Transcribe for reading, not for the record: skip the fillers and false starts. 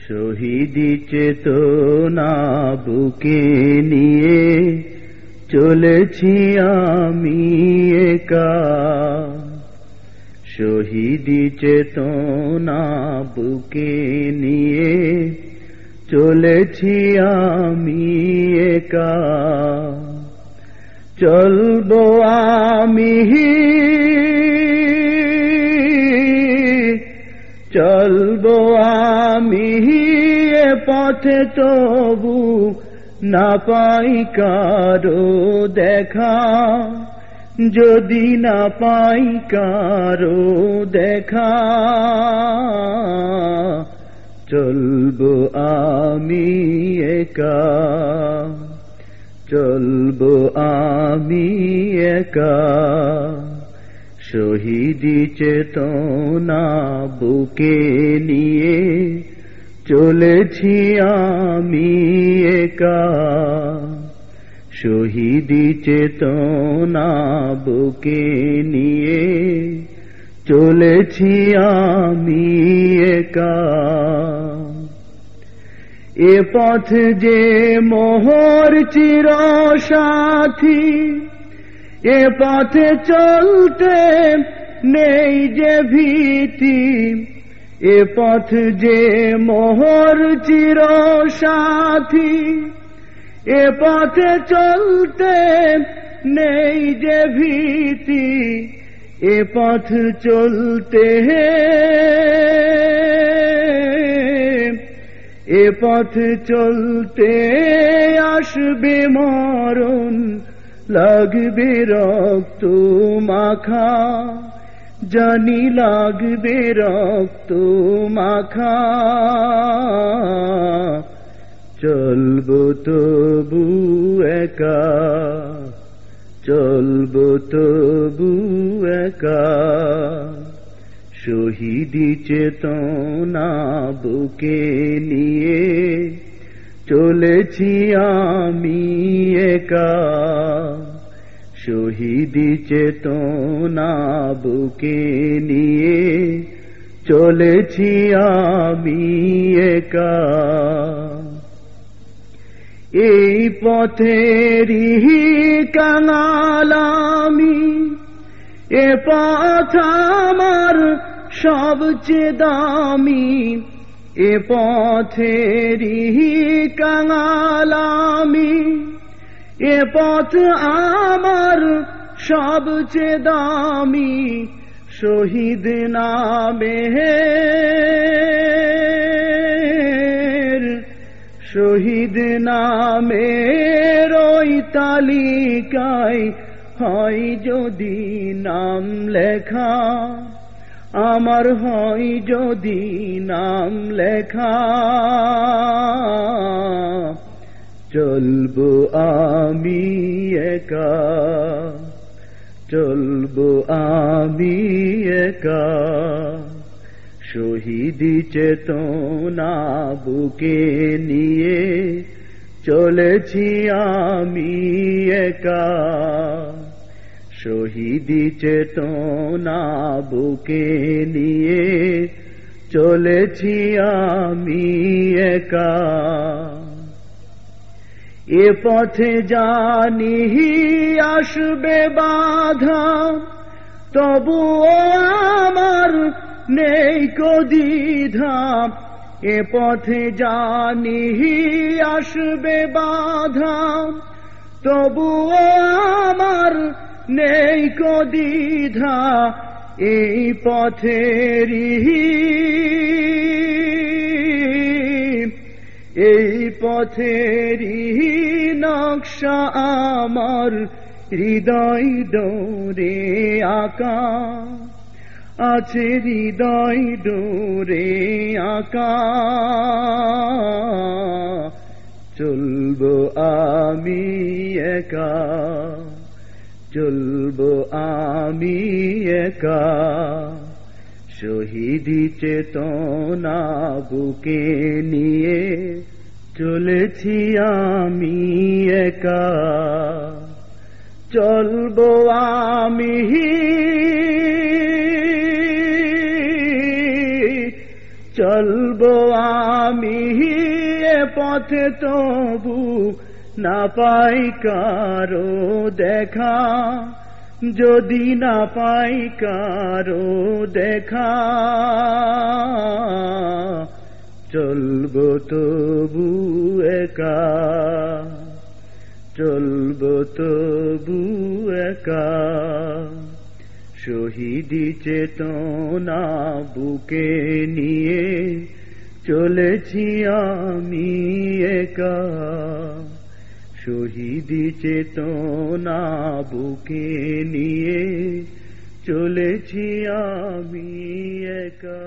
শহীদি চেতনা বুকে নিয়ে চলেছি আমি একা। শহীদি চেতনা বুকে নিয়ে চলেছি আমি একা। চলবো আমি, চলবো আমি এ পথে তবু না পাই কারো দেখা। যদি না পাই কারো দেখা, চলবো আমি একা। চলবো আমি একা। শহীদি চেতনা বুকে নিয়ে চলেছি আমি একা। শহীদি চেতনা বুকে নিয়ে চলেছি আমি একা। এ পথ যে মোহর চিরসাথী, এ পথে চলতে নেই যে ভীতি। এ পথ যে মোহর চিরসাথী, এ পথে চলতে নেই যে ভীতি। এ পথ চলতে, এ পথ চলতে আসবে মরণ, লাগবে রক্ত মাখা। জানি লাগবে রক্ত মাখা। চলবো তবু একা। চলবো তবু একা। শহীদি চেতনা বুকে নিয়ে চলেছি আমি একা। শহীদি চেতনা বুকে নিয়ে চলেছি আমি একা। এই পথেরই কাঙাল আমি, এ পথ আমার সবচেয়ে দামি। এ পথেরই কাঙাল আমি, এ পথ আমার সবচেয়ে দামি। শহীদ নামের, শহীদ নামের ওই তালিকায় হয় যদি নাম লেখা, আমার হয় যদি নাম লেখা। চলবো আমি একা। চলবো আমি একা। শহীদি চেতনা বুকে নিয়ে চলেছি আমি একা। শহীদি চেতনা বুকে নিয়ে চলেছি আমি একা। এ পথে জানি আসবে বাধা, তবুও আমার নেই কো দ্বিধা। এ পথে জানি আসবে বাধা, তবুও আমার নেই কো দ্বিধা। এই পথেরই, এই পথেরই নকশা আমার হৃদয় ডোরে আঁকা আছে। হৃদয় ডোরে আঁকা। চলবো আমি একা। চলবো আমি একা। শহীদি চেতনা বুকে নিয়ে চলেছি আমি একা। চলবো আমি, চলবো আমি এ পথে তবু না পাই কারো দেখা, যদি না পাই কারো দেখা, চলবো তবু একা, চলবো তবু একা। শহীদি চেতনা বুকে নিয়ে চলেছি আমি একা, শহীদি চেতনা বুকে নিয়ে চলেছি আমি একা।